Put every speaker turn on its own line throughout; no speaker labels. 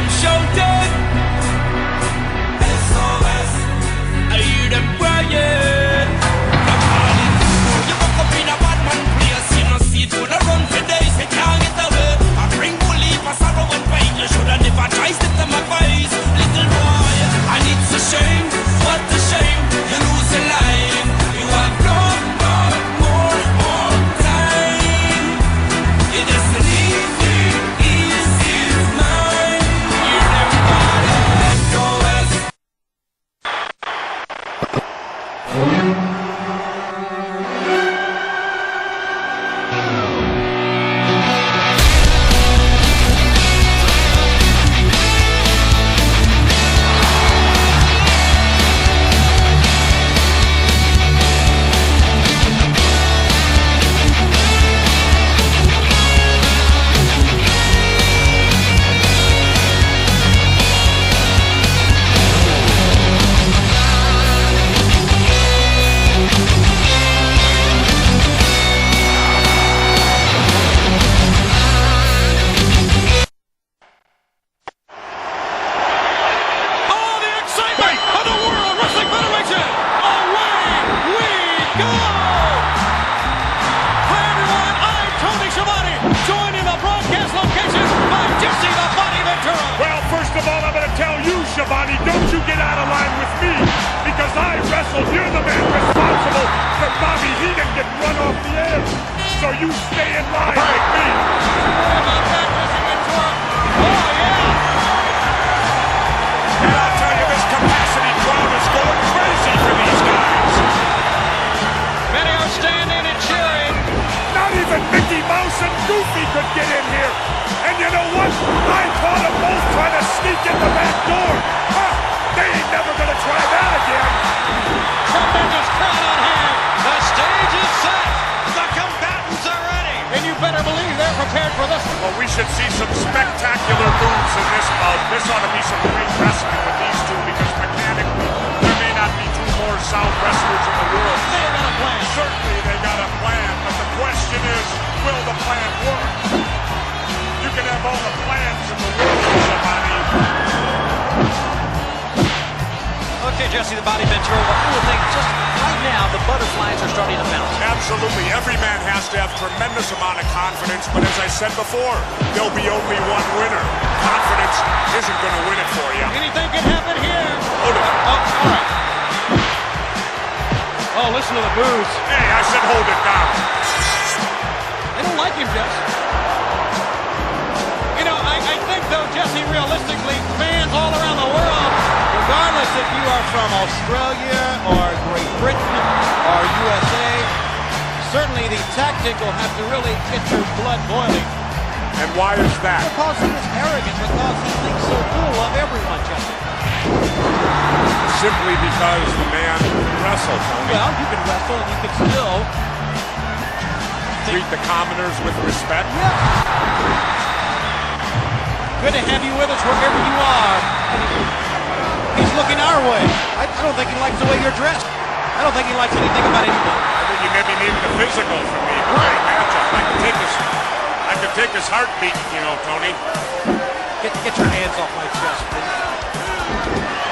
them shouting. SOS. I hear them crying. You woke up in a bad man place. You know see it would run for days. You can't get away. I bring bully for sorrow and pain. You should have never tried to them advice. Little boy, and it's a shame. What a shame. You lose a line. You have gone more time. Your destiny is mine. Hear them calling. SOS.
Don't you get out of line with me, because I wrestled. You're the man responsible for Bobby Heenan getting run off the edge. So you stay in line with me.
Oh, yeah.
And I'll tell you, this capacity crowd is going crazy for these guys.
Many are standing and cheering.
Not even Mickey Mouse and Goofy could get in here. And you know what? I caught them both trying to sneak in the back door. They ain't never gonna try that again.
Tremendous crowd on hand. The stage is set. The combatants are ready. And you better believe they're prepared for this.
Well, we should see some spectacular moves in this bout. This ought to be some great wrestling with these two, because mechanically, there may not be two more sound wrestlers in the world.
They got a plan.
Certainly they got a plan, but the question is, will the plan work? You can have all the plans in the world for somebody.
Okay, Jesse, the body Ventura, what do you think? Just right now, the butterflies are starting to bounce.
Absolutely. Every man has to have tremendous amount of confidence, but as I said before, there'll be only one winner. Confidence isn't going to win it for you.
Anything can happen here.
Hold it.
Oh, all right. Oh, listen to the boos.
Hey, I said hold it down.
They don't like him, Jesse. You know, I think, though, Jesse, realistically, fans all around the world, regardless if you are from Australia or Great Britain or USA, certainly the tactic will have to really get your blood boiling.
And why is that?
Because he is arrogant, because he thinks so full of everyone, Jesse.
Simply because the man wrestles.
Well, you can wrestle and you can still
treat the commoners with respect.
Yeah. Good to have you with us wherever you are. He's looking our way. I don't think he likes the way you're dressed. I don't think he likes anything about anyone.
I think he maybe needed a physical from me. Great matchup. I could take his heartbeat, you know, Tony.
Get your hands off my chest, please.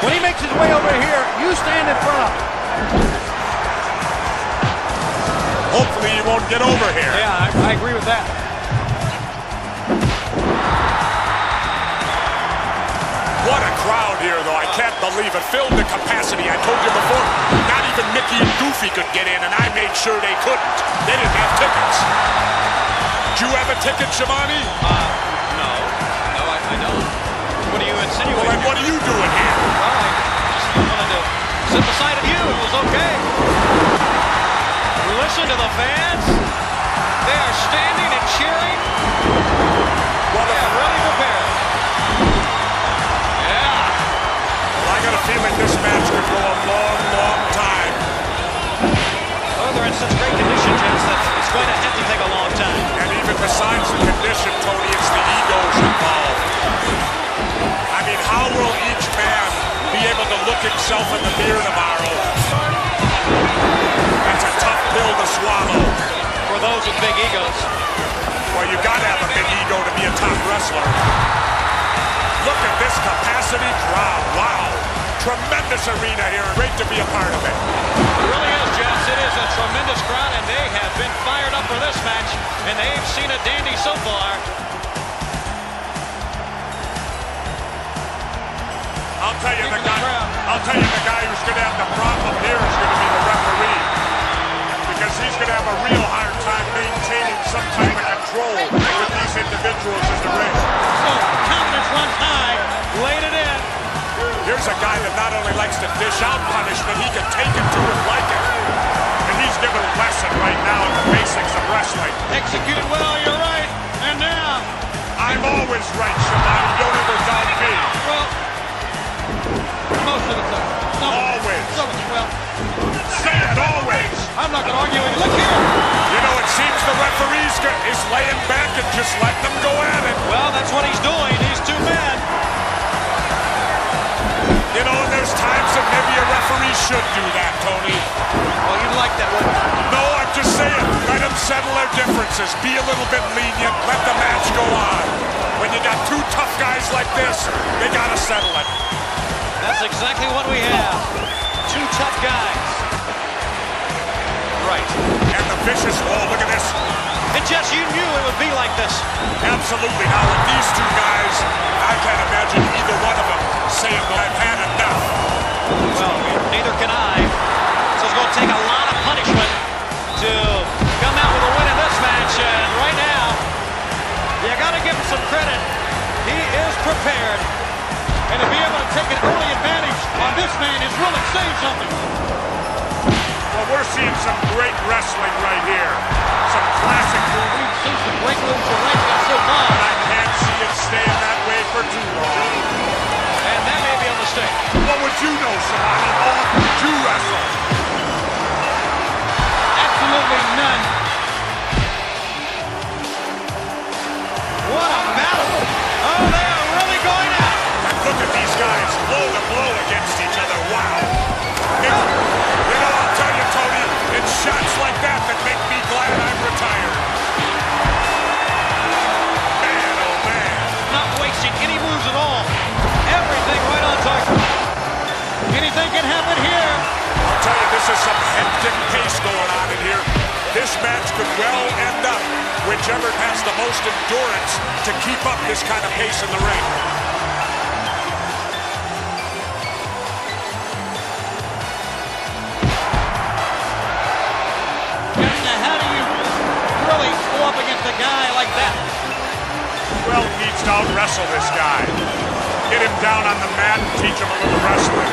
When he makes his way over here, you stand in front of him.
Hopefully he won't get over here.
Yeah, I agree with that.
What a crowd here, though. I can't believe it. Filled to capacity. I told you before, not even Mickey and Goofy could get in, and I made sure they couldn't. They didn't have tickets. Did you have a ticket, Shivani?
No, I don't. What are you insinuating?
Well, then what are you doing here?
Well, I just wanted to sit beside of you. It was okay. Listen to the fans. They are standing and cheering.
Well,
they are really prepared.
I got a feeling this match could go a long, long time.
Oh, they're in such great condition, Jess, that it's going to have to take a long time.
And even besides the condition, Tony, it's the egos involved. I mean, how will each man be able to look himself in the mirror tomorrow? That's a tough pill to swallow.
For those with big egos.
Well, you got to have a big ego to be a top wrestler. Look at this capacity crowd. Wow. Tremendous arena here. Great to be a part of it.
It really is, Jess. It is a tremendous crowd, and they have been fired up for this match, and they've seen a dandy so far.
I'll tell you the guy who's going to have the problem here is going to be the referee, because he's going to have a real hard time maintaining some type of control with these individuals in the ring.
So, confidence runs high, laid it in.
Here's a guy that not only likes to dish out punishment, he can take it to it like it. And he's giving a lesson right now in the basics of wrestling.
Executed well, you're right. And now,
I'm always right, Shimano. Don't ever doubt me.
well, most of the time.
Always.
Well,
Say it, always.
I'm not going to argue with you. Look here.
You know, it seems the referee is laying back and just letting them go at it.
Well, that's what he's doing. He's too mad.
You know, there's times that maybe a referee should do that, Tony.
Oh, you'd like that, wouldn't you?
No, I'm just saying, let them settle their differences. Be a little bit lenient. Let the match go on. When you got two tough guys like this, they got to settle it.
That's exactly what we have. Two tough guys. Right.
And the vicious wall, look at this.
And Jess, you knew it would be like this.
Absolutely. Now, with these two guys, I can't imagine either one of them saying, well, I've had enough.
Well, neither can I. So it's going to take a lot of punishment to come out with a win in this match. And right now, you got to give him some credit. He is prepared. And to be able to take an early advantage on this man is really saying something.
Well, we're seeing some great wrestling right here. Some classic moves.
We've seen some great moves from Rankin so far.
But I can't see it staying that way for too long.
And that may be a mistake.
What would you know, Shimano? How often did you wrestle?
Absolutely none. What a battle. Oh, they are really going out.
And look at these guys blow to blow against each other. Wow. You know, I'll tell you, Tony, it's shots like that that make me glad I'm retired. Man, oh man.
Not wasting any moves at all. Everything right on target. Anything can happen here.
I'll tell you, this is some hectic pace going on in here. This match could well end up whichever has the most endurance to keep up this kind of pace in the ring.
Now, how do you really go up against a guy like that?
Well, he needs to out-wrestle this guy. Get him down on the mat and teach him a little wrestling.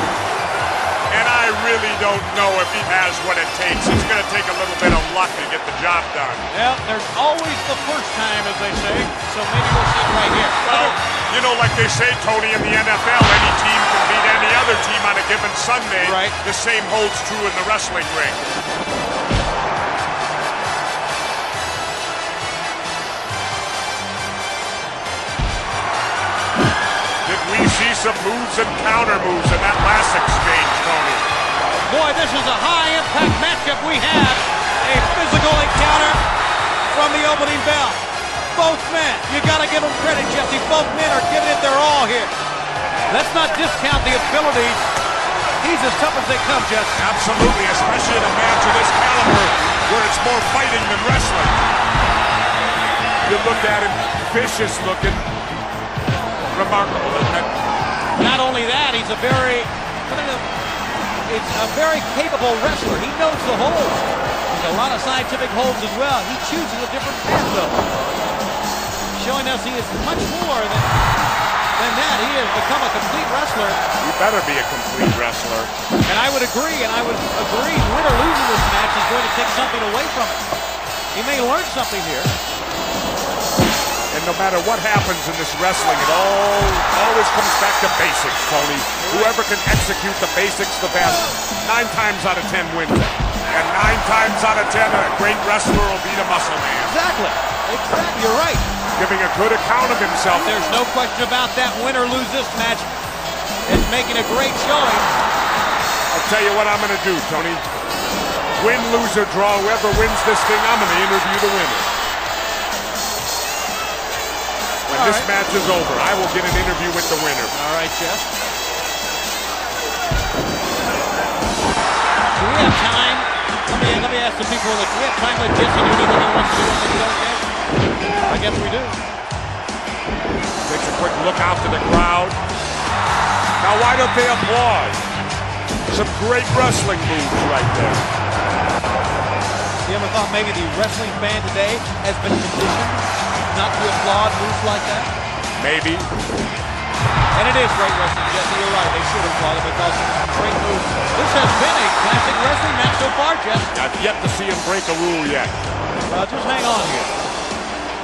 And I really don't know if he has what it takes. It's going to take a little bit of luck to get the job done.
Well, there's always the first time, as they say, so maybe we'll see it right here.
Well, you know, like they say, Tony, in the NFL, any team can beat any other team on a given Sunday.
Right.
The same holds true in the wrestling ring. We see some moves and counter moves in that last exchange, Tony.
Boy, this is a high-impact matchup we have. A physical encounter from the opening bell. Both men, you got to give them credit, Jesse. Both men are giving it their all here. Let's not discount the abilities. He's as tough as they come, Jesse.
Absolutely, especially in a match of this caliber where it's more fighting than wrestling. You look at him, vicious looking. Remarkable, isn't it?
Not only that, he's a very capable wrestler. He knows the holds. There's a lot of scientific holds as well. He chooses a different path, though. Showing us he is much more than that. He has become a complete wrestler.
You better be a complete wrestler.
And I would agree, win or losing this match is going to take something away from him. He may learn something here.
And no matter what happens in this wrestling, it always comes back to basics, Tony. Whoever can execute the basics the best, 9 times out of 10 wins it. And 9 times out of 10, a great wrestler will beat a muscle man.
Exactly. You're right.
Giving a good account of himself.
There's no question about that. Win or lose this match is making a great showing.
I'll tell you what I'm going to do, Tony. Win, lose, or draw, whoever wins this thing, I'm going to interview the winner. This match is over. I will get an interview with the winner.
All right, Jeff. Do we have time? Let me ask the people, do we have time with Jesse to do anything he wants to do that we don't get? I guess we do.
Takes a quick look out to the crowd. Now, why don't they applaud? Some great wrestling moves right there.
You ever thought maybe the wrestling fan today has been conditioned not to applaud moves like that?
Maybe.
And it is great wrestling, Jesse. You're right. They should applaud it because it's great moves. This has been a classic wrestling match so far, Jesse.
I've yet to see him break a rule yet.
Just hang on here.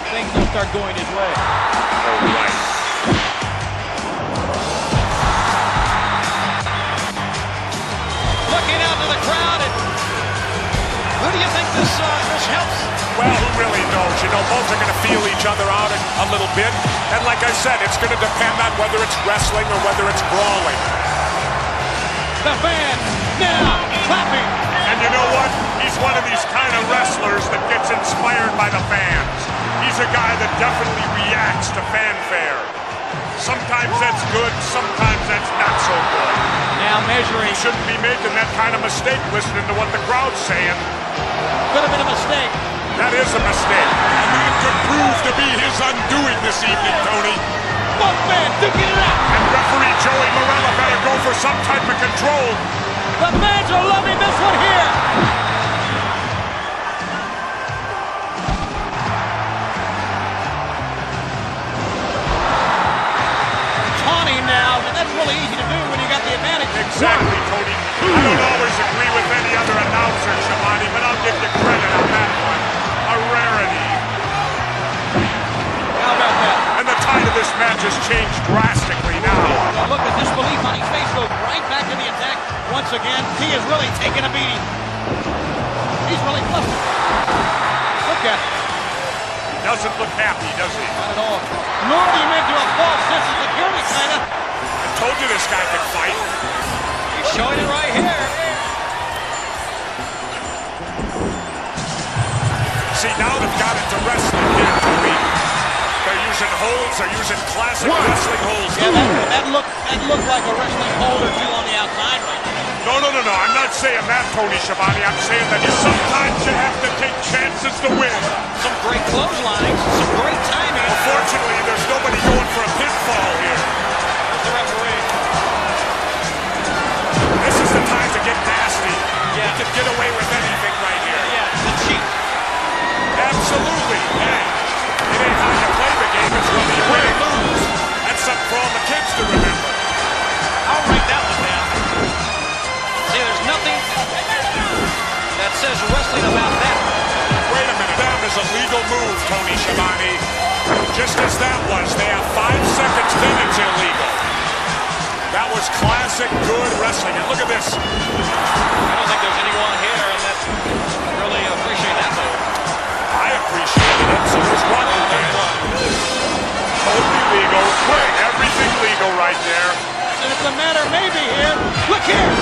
Things don't start going his way.
All right.
Looking out to the crowd, and who do you think this helps?
Well, who really knows? You know, both are going to feel each other out a little bit. And like I said, it's going to depend on whether it's wrestling or whether it's brawling.
The fans now clapping.
And you know what? He's one of these kind of wrestlers that gets inspired by the fans. He's a guy that definitely reacts to fanfare. Sometimes that's good, sometimes that's not so good.
Now measuring.
He shouldn't be making that kind of mistake listening to what the crowd's saying.
Could have been a mistake.
That is a mistake. And that could prove to be his undoing this evening, Tony.
Both men duking it out.
And referee Joey Morella better go for some type of control.
The fans are loving this one here. Taunting now, and that's really easy to do when you got the advantage.
Exactly, Tony. I don't always agree with any other announcer, Shamani, but I'll give you credit on that one. A rarity.
How about that?
And the tide of this match has changed drastically now.
Well, look, the disbelief on his face goes right back to the attack once again. He is really taking a beating. He's really bluffing. Look at him.
Doesn't look happy, does he?
Not at all. Lured him into a false sense of security, kind of.
I told you this guy could fight.
He's showing it right here.
See, now they've got into wrestling here, Tony. They're using holds, they're using classic wrestling holds.
Yeah, that looked like a wrestling hold or two on the outside right now.
No. I'm not saying that, Tony Schiavone. I'm saying that sometimes you have to take chances to win.
Some great clotheslines, some great timing.
Unfortunately, there's nobody going for a pinfall here.
There's the referee.
This is the time to get nasty.
Yeah.
You can get away with anything right here.
Yeah, the cheat.
Absolutely. Hey, it ain't how you play the game, it's whether you win or lose. That's something for all the kids to remember.
I'll write that one down. See, there's nothing that says wrestling about that.
Wait a minute, that is a legal move, Tony Schiavone. Just as that was, they have 5 seconds, then it's illegal. That was classic good wrestling, and look at this.
I don't think there's anyone here that really appreciate that move.
I appreciate it, so there's one. Totally legal, everything legal right there.
And it's a matter maybe here. Look here.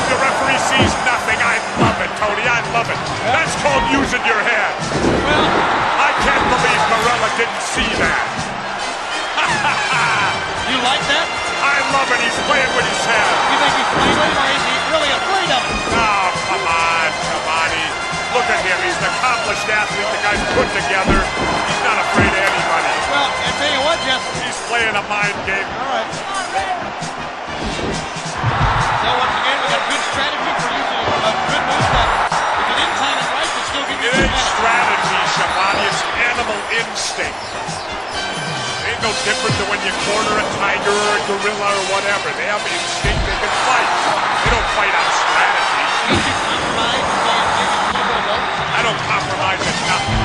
The referee sees nothing. I love it, Tony. I love it. That's called using your head.
Well,
I can't believe Morella didn't see that.
you like that?
I love it. He's playing with his head.
You think he's playing with him, or is he really afraid of it?
Oh, come on, Schiavone. Look at him. He's an accomplished athlete. The guy's put together. He's not afraid of anybody.
Well, I tell you what, Justin.
He's playing a mind game.
All right. So once again, we got a good strategy for using a good move that if you didn't time it right, it still give you
It ain't strategy, Schiavone. It's animal instinct. It ain't no different than when you corner a tiger or a gorilla or whatever. They have instinct. They can fight. They don't fight on strategy.
You should compromise and say, give it a little bit of notes.
I don't compromise at nothing.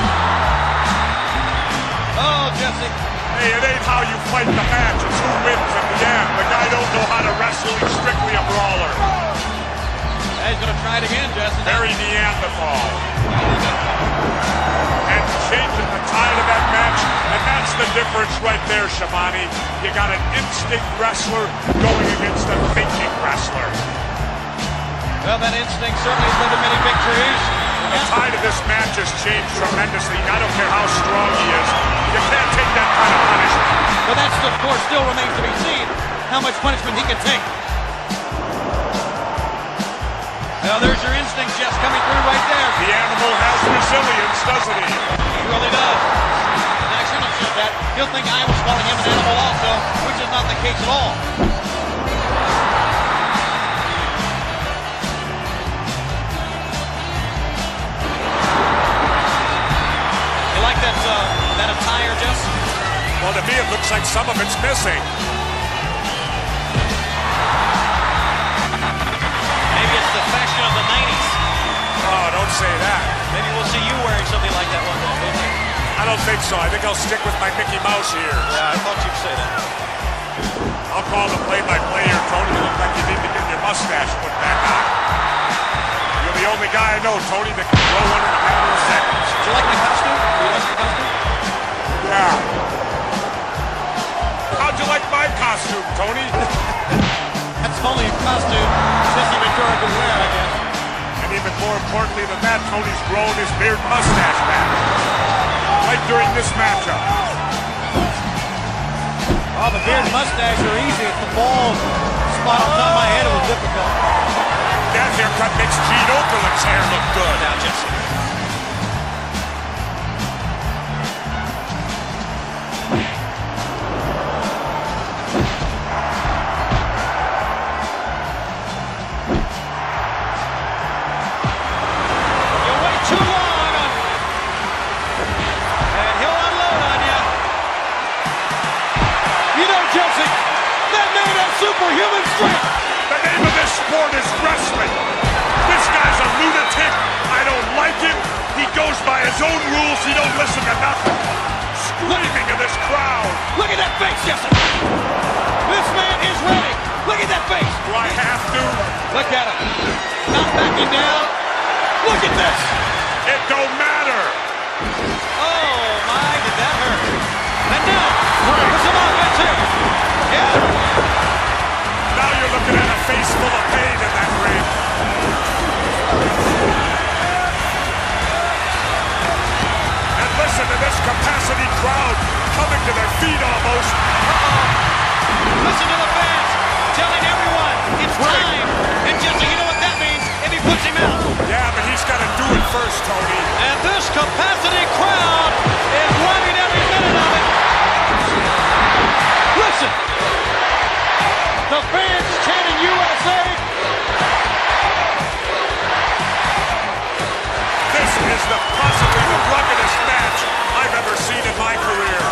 Oh, Jesse.
Hey, it ain't how you fight the match. It's who wins at the end. The guy don't know how to wrestle. He's strictly a brawler.
He's going to try it again, Justin.
Very Neanderthal. And changing the tide of that match. And that's the difference right there, Schiavone. You got an instinct wrestler going against a thinking wrestler.
Well, that instinct certainly has led to many victories.
The tide of this match has changed tremendously. I don't care how strong he is. You can't take that kind of punishment.
course, still remains to be seen how much punishment he can take. Well, there's your instincts, Jess, coming through right there.
The animal has resilience, doesn't he?
He really does. And I shouldn't have said that. He'll think I was calling him an animal also, which is not the case at all. You like that attire, Jess?
Well, to me, it looks like some of it's missing.
Maybe it's the fashion of the 90s.
Oh, don't say that.
Maybe we'll see you wearing something like that one day, don't you?
I don't think so. I think I'll stick with my Mickey Mouse ears.
Yeah, I thought you'd say that.
I'll call the play-by-play here, Tony. You look like you need to get your mustache put back on. You're the only guy I know, Tony, that can grow one in a matter of seconds.
Do you like my costume? Do you like my costume?
Yeah. How'd you like my costume, Tony?
That's only a costume Jesse Ventura could wear, I guess.
And even more importantly than that, Tony's grown his beard mustache back. Right during this matchup.
Oh, the beard and mustache are easy. It's the bald spot on top of my head it was difficult.
That haircut makes Gene Okerlund's hair look good.
Now, Jesse. Superhuman strength.
The name of this sport is wrestling. This guy's a lunatic. I don't like him. He goes by his own rules. He don't listen to nothing. Screaming in this crowd.
Look at that face, Jesse. This man is ready. Look at that face.
Do I have to?
Look at him. Not backing down. Look at this.
It don't matter.
Oh, my, did that hurt. And now, put some offense here. Yeah.
Now you're looking at a face full of pain in that ring. And listen to this capacity crowd coming to their feet almost.
Listen to the fans telling everyone it's time. And Jesse, you know what that means if he puts him out.
Yeah, but he's got to do it first, Tony.
And this capacity crowd is loving every minute of it. Listen. The fans chanting USA.
This is possibly the ruggedest match I've ever seen in my career.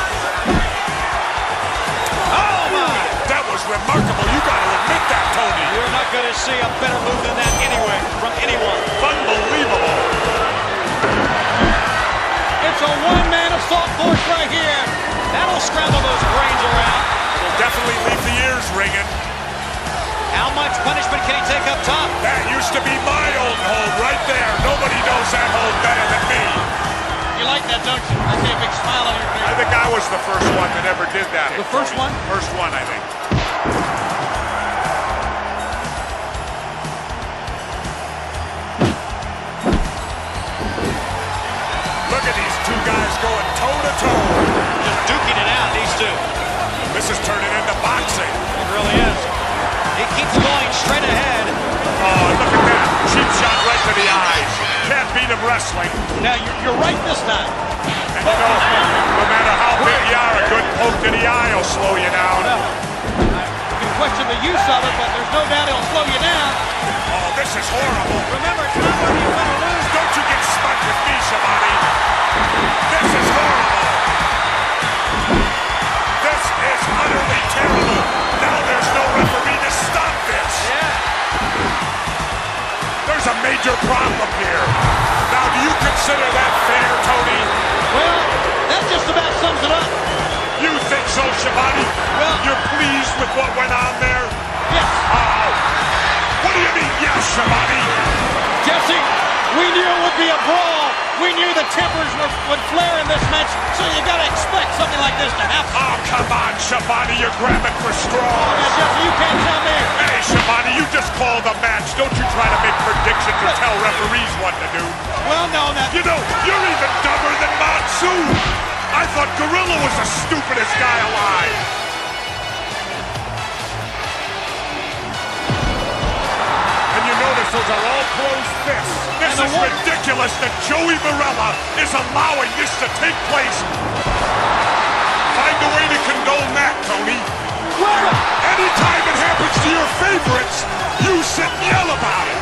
Oh my!
That was remarkable. You got to admit that, Tony.
You're not going to see a better move than that anyway from anyone.
Unbelievable.
It's a one-man assault force right here. That'll scramble those brains around.
It'll definitely leave the ears ringing.
How much punishment can he take up top?
That used to be my old hold right there. Nobody knows that hold better than me.
You like that, don't you? I see a big smile on your face.
I think I was the first one that ever did that.
The first one?
First one, I think. Look at these two guys going toe-to-toe.
Just duking it out, these two.
This is turning into boxing.
It really is. He keeps going straight ahead.
Oh, look at that. Cheap shot right to the eyes. Can't beat him wrestling.
Now, you're right this time.
And you know, no matter how big you are, a good poke to the eye will slow you down.
You can question the use of it, but there's no doubt it'll slow you down.
Oh, this is horrible.
Remember, it's not whether you win or lose.
Don't you get smart with me, Shabani. This is horrible. This is utterly terrible. Now there's no referee to stop this.
Yeah.
There's a major problem here. Now, do you consider that fair, Tony?
Well, that just about sums it up.
You think so, Shabani?
Well,
you're pleased with what went on there?
Yes.
Oh. What do you mean, yes, Shabani?
Jesse, we knew it would be a brawl. We knew the tempers would flare in this match, so you got to expect something like this to happen.
Oh, come on, Shabani, you're grabbing for straws.
Now, Jesse, you can't tell me.
Hey, Shabani, you just call the match. Don't you try to make predictions or tell referees what to do.
Well, no, that...
You know, you're even dumber than Monsoon. I thought Gorilla was the stupidest guy alive. Those are all closed fists. This is ridiculous that Joey Marella is allowing this to take place. Find a way to condone that, Tony. Anytime it happens to your favorites, you sit and yell about it.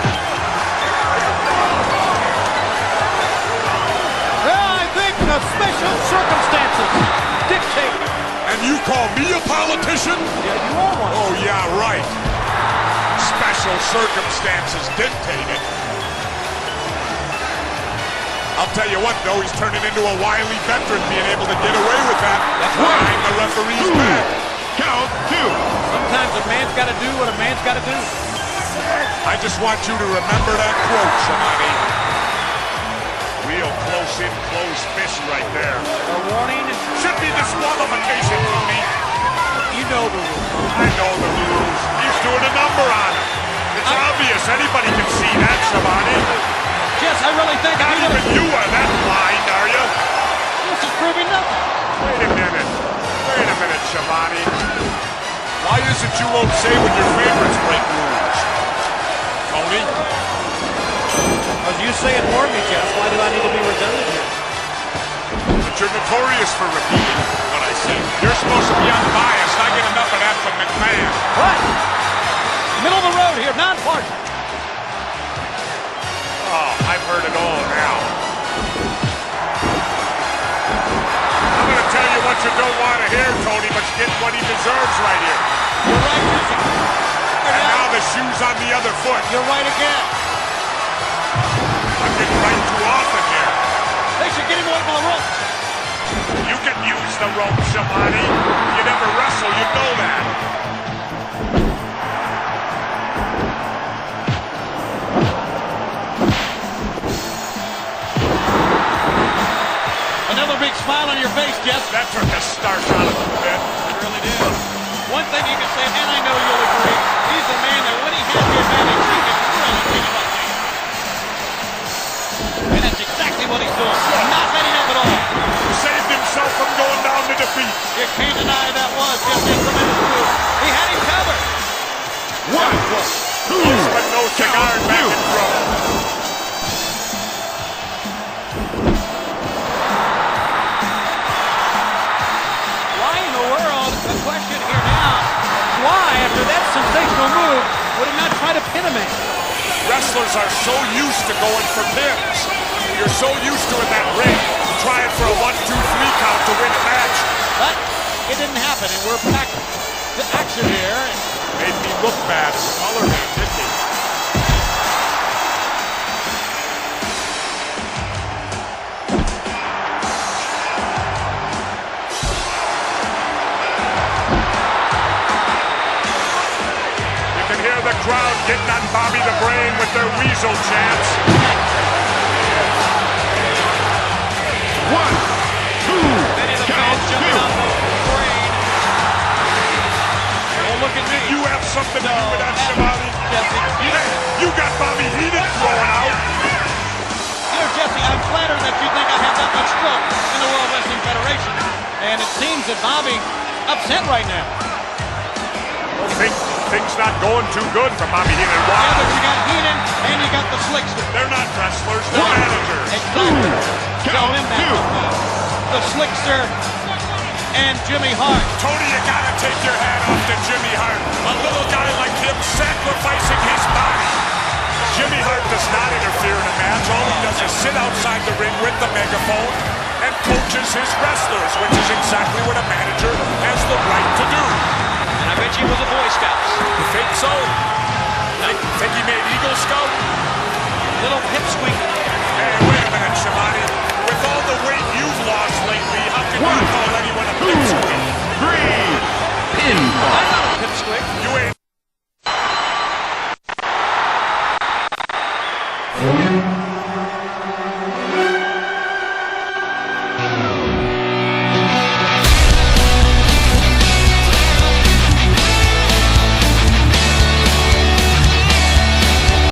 Well, I think the special circumstances dictate.
And you call me a politician?
Yeah, you are one.
Oh, yeah, right. Special circumstances dictate it. I'll tell you what, though, he's turning into a wily veteran being able to get away with that.
That's right.
Behind the referee's back.
Count 2.
Sometimes a man's got to do what a man's got to do.
I just want you to remember that quote, Shimani. Real close-in, close fist right there.
A warning.
Should be disqualification, Tony.
You know the rules.
I know the rules. He's doing a number on him. It's obvious. Anybody can see that, Shimani.
Jess, I really think
Not even you are that blind, are you?
this is proving nothing.
Wait a minute. Wait a minute, Shimani. Why is it you won't say when your favorites break rules? Tony?
As you say it for me, Jess, why do I need to be redundant here?
But you're notorious for repeating what I say. You're supposed to be unbiased. I get enough of that from McMahon.
What? Middle of the road here, non-partisan.
Oh, I've heard it all now. I'm going to tell you what you don't want to hear, Tony, but you're getting what he deserves right here.
You're right, Jesse.
And now the shoe's on the other foot.
You're right again.
I'm getting right too often here.
They should get him away from the ropes.
You can use the rope, Shimani. You never wrestle, you know that.
Another big smile on your face, Jess.
That took the starch out of the bit.
It really did. One thing you can say, and I know you'll agree, he's a man that when he has the advantage, he can really take it up. And that's exactly what he's doing. Not letting up at all.
Saved himself from going down to defeat.
You can't deny that was just a tremendous move. He had him covered.
1, 2.
But no cigar back in trouble.
Why in the world, the question here now, why, after that sensational move, would he not try to pin a man?
Wrestlers are so used to going for pins. You're so used to in that ring, trying for a 1, 2, 3 count to win a match.
But it didn't happen, and we're back to action here.
Made me look bad as a color man, didn't he? You can hear the crowd getting on Bobby the Brain with their weasel chants.
1, 2. Count 2.
Look at me.
You have something to do with that, Shimani?
Jesse.
You got Bobby heated throwing out.
You know, Jesse, I'm flattered that you think I have that much stroke in the World Wrestling Federation. And it seems that Bobby upset right now.
Well, things not going too good for Bobby Heenan.
Yeah,
Why?
but you got Heenan and you got the Slickster.
They're not wrestlers, they're managers.
Exactly. Tell him that.
2.
The Slickster and Jimmy Hart.
Tony, you gotta take your hat off to Jimmy Hart. A little guy like him sacrificing his body. Jimmy Hart does not interfere in a match. All he does is sit outside the ring with the megaphone and coaches his wrestlers, which is exactly what a manager has the right